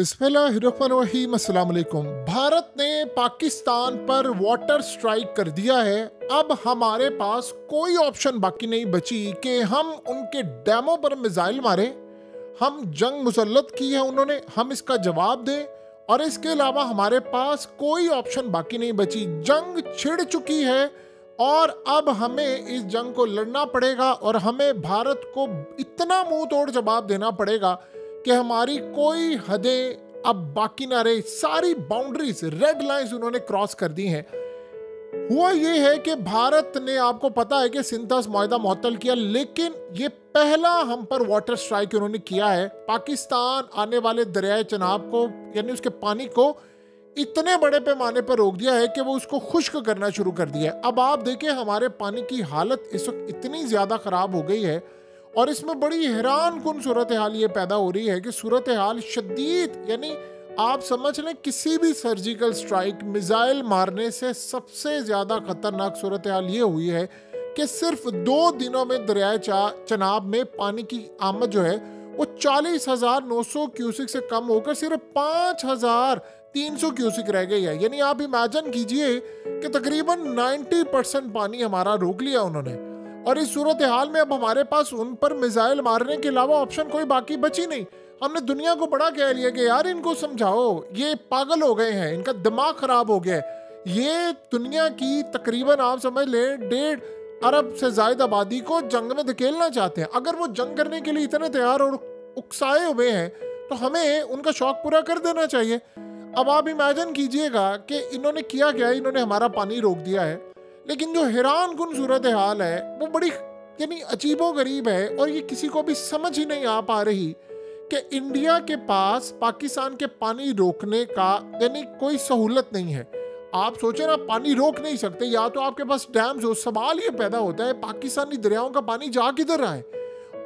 बिस्मिल्लाहिर्रहमानिर्रहीम। अस्सलाम वालेकुम। भारत ने पाकिस्तान पर वाटर स्ट्राइक कर दिया है। अब हमारे पास कोई ऑप्शन बाकी नहीं बची कि हम उनके डैमों पर मिसाइल मारें। हम जंग मुसल्लत की है उन्होंने, हम इसका जवाब दें, और इसके अलावा हमारे पास कोई ऑप्शन बाकी नहीं बची। जंग छिड़ चुकी है और अब हमें इस जंग को लड़ना पड़ेगा और हमें भारत को इतना मुंह तोड़ जवाब देना पड़ेगा कि हमारी कोई हदें अब बाकी ना रहे। सारी बाउंड्रीज, रेड लाइंस उन्होंने क्रॉस कर दी हैं। हुआ ये है कि भारत ने, आपको पता है कि सिंथास मुआहदा मुअत्तल किया, लेकिन ये पहला हम पर वाटर स्ट्राइक उन्होंने किया है। पाकिस्तान आने वाले दरियाए चनाब को, यानी उसके पानी को इतने बड़े पैमाने पर रोक दिया है कि वो उसको खुश्क करना शुरू कर दिया है। अब आप देखें, हमारे पानी की हालत इस वक्त इतनी ज़्यादा ख़राब हो गई है और इसमें बड़ी हैरान कुन सूरत हाल ये पैदा हो रही है कि सूरत हाल शदीद, यानी आप समझ लें किसी भी सर्जिकल स्ट्राइक, मिसाइल मारने से सबसे ज़्यादा ख़तरनाक सूरत हाल ये हुई है कि सिर्फ 2 दिनों में दरियाए चनाब में पानी की आमद जो है वो 40,900 क्यूसिक से कम होकर सिर्फ 5,300 क्यूसिक रह गई है। यानी आप इमेजिन कीजिए कि तकरीबन 90% पानी हमारा रोक लिया उन्होंने। और इस सूरत हाल में अब हमारे पास उन पर मिसाइल मारने के अलावा ऑप्शन कोई बाकी बची नहीं। हमने दुनिया को बड़ा कह लिया कि यार इनको समझाओ, ये पागल हो गए हैं, इनका दिमाग खराब हो गया है। ये दुनिया की तकरीबन आप समझ लें 1.5 अरब से ज्यादा आबादी को जंग में धकेलना चाहते हैं। अगर वो जंग करने के लिए इतने तैयार और उकसाए हुए हैं तो हमें उनका शौक पूरा कर देना चाहिए। अब आप इमेजिन कीजिएगा कि इन्होंने किया क्या, इन्होंने हमारा पानी रोक दिया है। लेकिन जो हैरान कुन सूरत हाल है वो बड़ी, यानी अजीबो गरीब है और ये किसी को भी समझ ही नहीं आ पा रही कि इंडिया के पास पाकिस्तान के पानी रोकने का यानी कोई सहूलत नहीं है। आप सोचें ना, पानी रोक नहीं सकते, या तो आपके पास डैम्स हो। सवाल ये पैदा होता है पाकिस्तानी दरियाओं का पानी जा किधर रहा है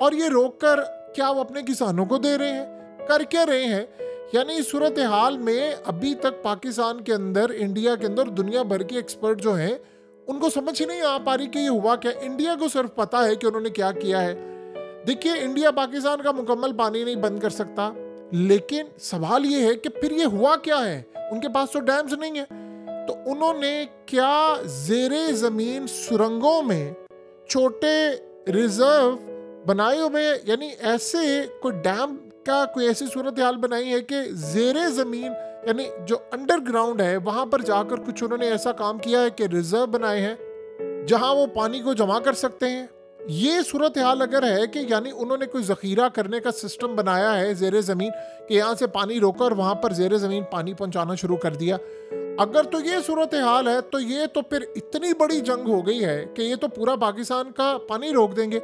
और ये रोक कर क्या वो अपने किसानों को दे रहे हैं, कर क्या रहे हैं। यानी इस सूरत हाल में अभी तक पाकिस्तान के अंदर, इंडिया के अंदर दुनिया भर के एक्सपर्ट जो हैं उनको समझ ही नहीं आ पा रही कि ये हुआ क्या। इंडिया को सिर्फ पता है कि उन्होंने क्या किया है। देखिए, इंडिया पाकिस्तान का मुकम्मल पानी नहीं बंद कर सकता, लेकिन सवाल ये है कि फिर ये हुआ क्या है। उनके पास तो डैम्स नहीं है, तो उन्होंने क्या ज़ेरे ज़मीन सुरंगों में छोटे रिजर्व बनाए हुए, यानी ऐसे कोई डैम का कोई ऐसी सूरत हाल बनाई है कि ज़ेरे ज़मीन, यानी जो अंडरग्राउंड है वहां पर जाकर कुछ उन्होंने ऐसा काम किया है कि रिजर्व बनाए हैं जहां वो पानी को जमा कर सकते हैं। ये सूरत हाल अगर है कि यानी उन्होंने कोई जखीरा करने का सिस्टम बनाया है ज़ेरे ज़मीन कि यहाँ से पानी रोकर वहां पर ज़ेरे ज़मीन पानी पहुंचाना शुरू कर दिया, अगर तो ये सूरत हाल है तो ये तो फिर इतनी बड़ी जंग हो गई है कि ये तो पूरा पाकिस्तान का पानी रोक देंगे।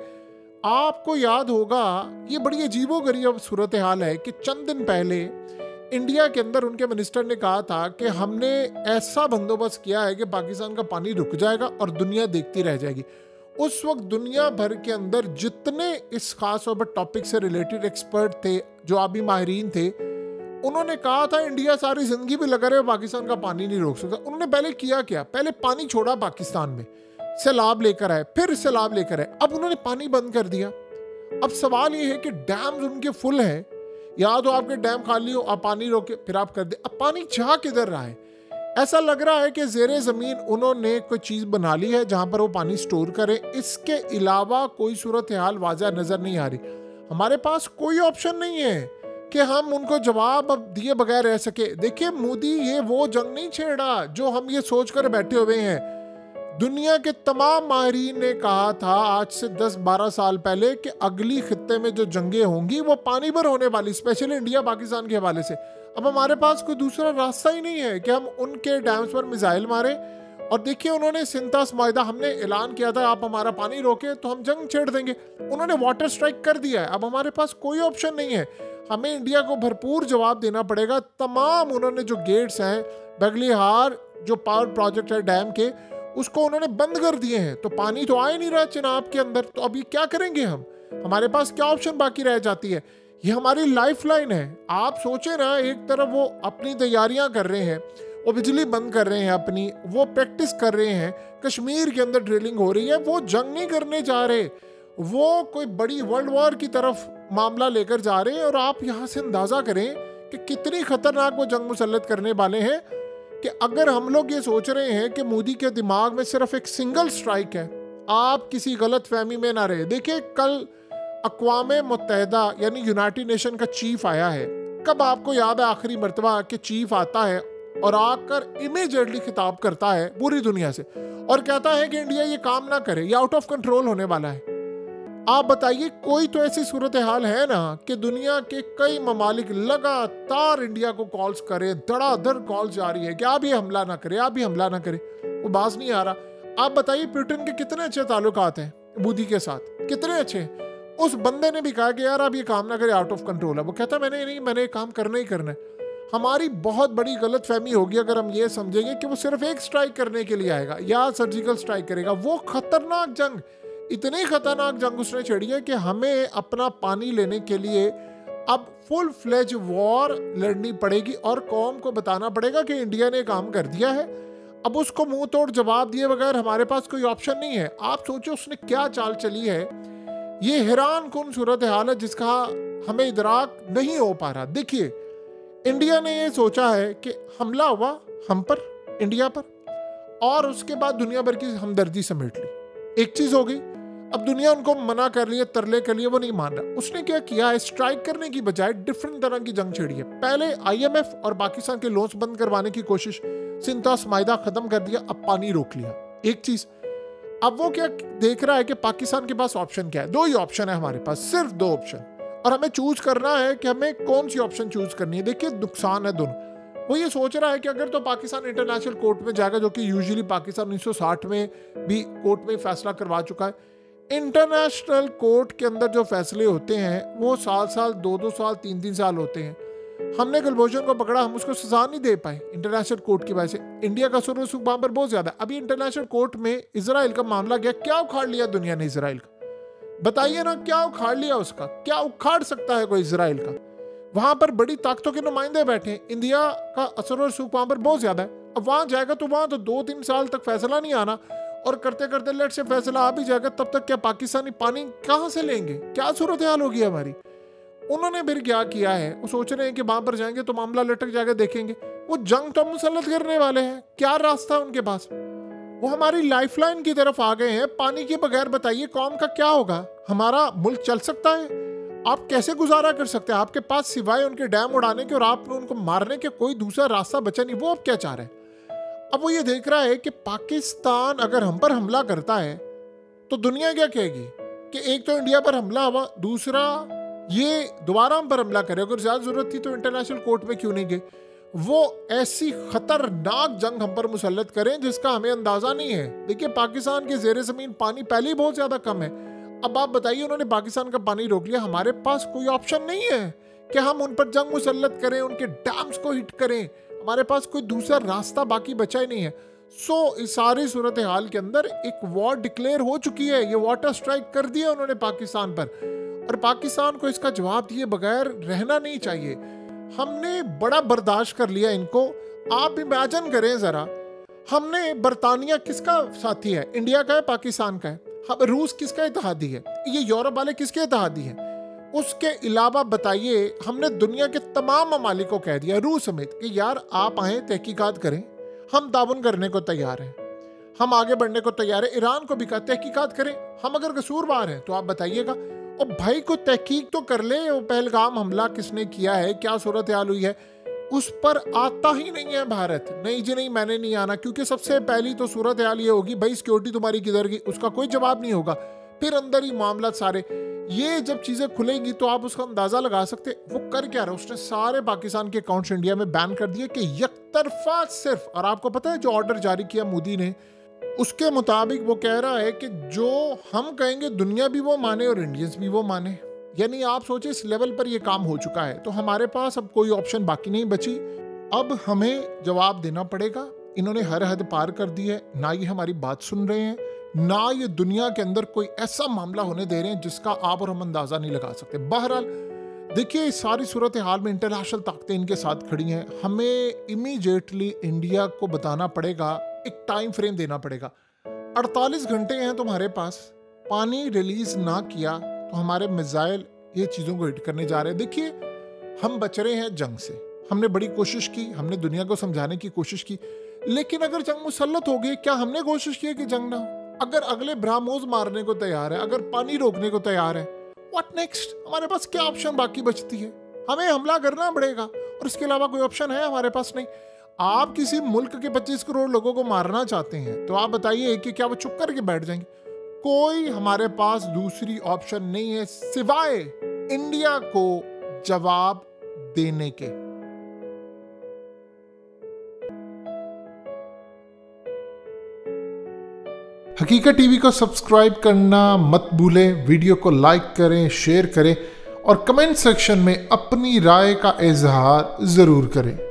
आपको याद होगा, ये बड़ी अजीबोगरीब सूरत हाल है कि चंद दिन पहले इंडिया के अंदर उनके मिनिस्टर ने कहा था कि हमने ऐसा बंदोबस्त किया है कि पाकिस्तान का पानी रुक जाएगा और दुनिया देखती रह जाएगी। उस वक्त दुनिया भर के अंदर जितने इस खास तौर पर टॉपिक से रिलेटेड एक्सपर्ट थे, जो अभी माहिरीन थे, उन्होंने कहा था इंडिया सारी जिंदगी भी लगा रहे पाकिस्तान का पानी नहीं रोक सकता। उन्होंने पहले किया क्या, पहले पानी छोड़ा पाकिस्तान में, सैलाब लेकर आए, फिर सैलाब लेकर आए, अब उन्होंने पानी बंद कर दिया। अब सवाल ये है कि डैम्स उनके फुल हैं, या तो आपके डैम खाली हो, आप पानी रोके, फिर आप कर दे। अब पानी जा किधर रहा है? ऐसा लग रहा है कि ज़ेरे ज़मीन उन्होंने कोई चीज़ बना ली है जहां पर वो पानी स्टोर करें। इसके अलावा कोई सूरत हाल वाज़ह नज़र नहीं आ रही। हमारे पास कोई ऑप्शन नहीं है कि हम उनको जवाब अब दिए बगैर रह सके। देखिए, मोदी ये वो जंग नहीं छेड़ा जो हम ये सोच कर बैठे हुए हैं। दुनिया के तमाम माहिरीन ने कहा था आज से 10-12 साल पहले कि अगली खित्ते में जो जंगें होंगी वो पानी पर होने वाली, स्पेशली इंडिया पाकिस्तान के हवाले से। अब हमारे पास कोई दूसरा रास्ता ही नहीं है कि हम उनके डैम्स पर मिसाइल मारें। और देखिए, उन्होंने सिंथास मुआहदा, हमने ऐलान किया था आप हमारा पानी रोके तो हम जंग छेड़ देंगे, उन्होंने वाटर स्ट्राइक कर दिया है। अब हमारे पास कोई ऑप्शन नहीं है, हमें इंडिया को भरपूर जवाब देना पड़ेगा। तमाम उन्होंने जो गेट्स हैं, बगलीहार जो पावर प्रोजेक्ट है डैम के, उसको उन्होंने बंद कर दिए हैं, तो पानी तो आ ही नहीं रहा चिनाब के अंदर। तो अभी क्या करेंगे हम? हमारे पास क्या ऑप्शन बाकी रह जाती है? ये हमारी लाइफ लाइन है। आप सोचें ना, एक तरफ वो अपनी तैयारियां कर रहे हैं, वो बिजली बंद कर रहे हैं अपनी, वो प्रैक्टिस कर रहे हैं, कश्मीर के अंदर ड्रिलिंग हो रही है, वो जंग नहीं करने जा रहे, वो कोई बड़ी वर्ल्ड वॉर की तरफ मामला लेकर जा रहे हैं। और आप यहाँ से अंदाजा करें कि कितनी खतरनाक वो जंग मुसल्लत करने वाले हैं कि अगर हम लोग ये सोच रहे हैं कि मोदी के दिमाग में सिर्फ एक सिंगल स्ट्राइक है, आप किसी गलत फहमी में ना रहे। देखिए, कल अक़वाम मुत्तहिदा यानी यूनाइटेड नेशन का चीफ आया है। कब आपको याद है आखिरी मरतबा कि चीफ आता है और आकर इमीडिएटली खिताब करता है पूरी दुनिया से और कहता है कि इंडिया ये काम ना करे, ये आउट ऑफ कंट्रोल होने वाला है। आप बताइए, कोई तो ऐसी सूरत हाल है ना कि दुनिया के कई ममालिक लगातार इंडिया को कॉल्स करे, धड़ाधड़ कॉल्स जारी है कि आप ये हमला ना करें, आप ये हमला ना करें, वो बाज नहीं आ रहा। आप बताइए, पुतिन के कितने अच्छे ताल्लुकात हैं मोदी के साथ, कितने अच्छे। उस बंदे ने भी कहा कि यार आप ये काम ना करें, आउट ऑफ कंट्रोल है। वो कहता मैंने काम करना ही करना है। हमारी बहुत बड़ी गलत फहमी होगी अगर हम ये समझेंगे कि वो सिर्फ एक स्ट्राइक करने के लिए आएगा या सर्जिकल स्ट्राइक करेगा। वो खतरनाक जंग, इतनी खतरनाक जंग उसने छेड़ी है कि हमें अपना पानी लेने के लिए अब फुल फ्लेज वॉर लड़नी पड़ेगी और कौम को बताना पड़ेगा कि इंडिया ने काम कर दिया है। अब उसको मुंह तोड़ जवाब दिए बगैर हमारे पास कोई ऑप्शन नहीं है। आप सोचो उसने क्या चाल चली है। ये हैरान कुन सूरत हाल है जिसका हमें इदराक नहीं हो पा रहा। देखिए, इंडिया ने ये सोचा है कि हमला हुआ हम पर, इंडिया पर, और उसके बाद दुनिया भर की हमदर्दी समेट ली। एक चीज हो गई, अब दुनिया उनको मना कर लिए, तरले कर लिए, वो नहीं मान रहा। उसने क्या किया है, स्ट्राइक करने की बजाय डिफरेंट तरह की जंग छेड़ी है। पहले IMF और पाकिस्तान के लोन्स बंद करवाने की कोशिश, सिंतास मायदा खत्म कर दिया, अब पानी रोक लिया। एक चीज, अब वो क्या देख रहा है कि पाकिस्तान के पास ऑप्शन क्या है। 2 ही ऑप्शन है हमारे पास, सिर्फ 2 ऑप्शन, और हमें चूज करना है कि हमें कौन सी ऑप्शन चूज करनी है। देखिए, नुकसान है दोनों। वो ये सोच रहा है कि अगर तो पाकिस्तान इंटरनेशनल कोर्ट में जाएगा, जो कि यूजुअली पाकिस्तान 1960 में भी कोर्ट में फैसला करवा चुका है। इंटरनेशनल कोर्ट के अंदर जो फैसले होते हैं वो साल 2 साल 3 साल होते हैं। हमने कुलभूषण को पकड़ा, हम उसको सजा नहीं दे पाए इंटरनेशनल कोर्ट की वजह से। इंडिया का सुरूसुक वहां पर बहुत ज्यादा। अभी इंटरनेशनल कोर्ट में इजराइल का मामला गया, क्या उखाड़ लिया दुनिया ने इजराइल का, बताइए ना, क्या उखाड़ लिया उसका, क्या उखाड़ सकता है कोई इजराइल का। वहां पर बड़ी ताकतों के नुमाइंदे बैठे हैं, इंडिया का असर और सुख वहां पर बहुत ज्यादा है। अब वहां जाएगा तो वहां तो 2-3 साल तक फैसला नहीं आना, और करते करते लेट से फैसला आ भी जाएगा, तब तक क्या पाकिस्तानी पानी कहां से लेंगे, क्या सूरत हाल होगी हमारी। उन्होंने फिर क्या किया है, वो सोच रहे हैं कि वहां पर जाएंगे तो मामला लटक जाएगा, देखेंगे वो जंग तो मुसल्लत करने वाले हैं। क्या रास्ता है उनके पास, वो हमारी लाइफलाइन की तरफ आ गए हैं। पानी के बगैर बताइए कौम का क्या होगा, हमारा मुल्क चल सकता है, आप कैसे गुजारा कर सकते हैं। आपके पास सिवाय उनके डैम उड़ाने के और आपने उनको मारने के कोई दूसरा रास्ता बचा नहीं। वो अब क्या चाह रहे हैं, अब वो ये देख रहा है कि पाकिस्तान अगर हम पर हमला करता है तो दुनिया क्या कहेगी कि एक तो इंडिया पर हमला हुआ, दूसरा ये दोबारा हम पर हमला करे। अगर ज्यादा जरूरत थी तो इंटरनेशनल कोर्ट में क्यों नहीं गए। वो ऐसी खतरनाक जंग हम पर मुसल्लत करें जिसका हमें अंदाजा नहीं है। देखिए, पाकिस्तान के जेर जमीन पानी पहले ही बहुत ज्यादा कम है। अब आप बताइए, उन्होंने पाकिस्तान का पानी रोक लिया, हमारे पास कोई ऑप्शन नहीं है कि हम उन पर जंग मुसल्लत करें, उनके डैम्स को हिट करें। हमारे पास कोई दूसरा रास्ता बाकी बचा ही नहीं है। इस सारी सूरत हाल के अंदर एक वॉर डिक्लेयर हो चुकी है। ये वाटर स्ट्राइक कर दिया उन्होंने पाकिस्तान पर, और पाकिस्तान को इसका जवाब दिए बगैर रहना नहीं चाहिए। हमने बड़ा बर्दाश्त कर लिया इनको। आप इमेजिन करें जरा, हमने बरतानिया किसका साथी है, इंडिया का है, पाकिस्तान का है। हम रूस किसका इत्तेहादी है, ये यूरोप वाले किसके इत्तेहादी हैं। उसके अलावा बताइए, हमने दुनिया के तमाम ममालिक को कह दिया, रूस समेत, कि यार आप आए तहकीकात करें, हम ताउन करने को तैयार हैं, हम आगे बढ़ने को तैयार है। ईरान को भी कहा तहकीकात करें, हम अगर कसूरवार हैं तो आप बताइएगा। और भाई को तहकीक तो कर ले, वो पहलगाम हमला किसने किया है, क्या सूरत हाल हुई है, उस पर आता ही नहीं है भारत। नहीं जी नहीं, मैंने नहीं आना, क्योंकि सबसे पहली तो सूरत हाल ये होगी, भाई सिक्योरिटी तुम्हारी किधर गई, उसका कोई जवाब नहीं होगा। फिर अंदर ही मामला सारे, ये जब चीजें खुलेंगी तो आप उसका अंदाजा लगा सकते वो कर क्या रहा है। उसने सारे पाकिस्तान के अकाउंट्स इंडिया में बैन कर दिए कि यकतरफा सिर्फ, और आपको पता है जो ऑर्डर जारी किया मोदी ने, उसके मुताबिक वो कह रहा है कि जो हम कहेंगे दुनिया भी वो माने और इंडियंस भी वो माने। यानी आप सोचे इस लेवल पर ये काम हो चुका है। तो हमारे पास अब कोई ऑप्शन बाकी नहीं बची, अब हमें जवाब देना पड़ेगा। इन्होंने हर हद पार कर दी है, ना ये हमारी बात सुन रहे हैं, ना ये दुनिया के अंदर कोई ऐसा मामला होने दे रहे हैं जिसका आप और हम अंदाजा नहीं लगा सकते। बहरहाल देखिए, इस सारी सूरत हाल में इंटरनेशनल ताकतें इनके साथ खड़ी हैं। हमें इमीडिएटली इंडिया को बताना पड़ेगा, एक टाइम फ्रेम देना पड़ेगा। 48 घंटे हैं तुम्हारे पास, पानी रिलीज ना किया तो हमारे मिसाइल ये चीजों को हिट करने जा रहे हैं। देखिए, हम बच रहे हैं जंग से, हमने बड़ी कोशिश की, हमने दुनिया को समझाने की कोशिश की, लेकिन अगर जंग मुसल्लत हो गई, क्या हमने कोशिश की कि जंग ना हो? अगर अगले ब्रह्मोस मारने को तैयार है, अगर पानी रोकने को तैयार है, व्हाट नेक्स्ट? हमारे पास क्या ऑप्शन बाकी बचती है? हमें हमला करना पड़ेगा और इसके अलावा कोई ऑप्शन है हमारे पास? नहीं। आप किसी मुल्क के 25 करोड़ लोगों को मारना चाहते हैं तो आप बताइए कि क्या वो चुप करके बैठ जाएंगे? कोई हमारे पास दूसरी ऑप्शन नहीं है सिवाय इंडिया को जवाब देने के। हकीकत टीवी को सब्सक्राइब करना मत भूलें, वीडियो को लाइक करें, शेयर करें और कमेंट सेक्शन में अपनी राय का इजहार जरूर करें।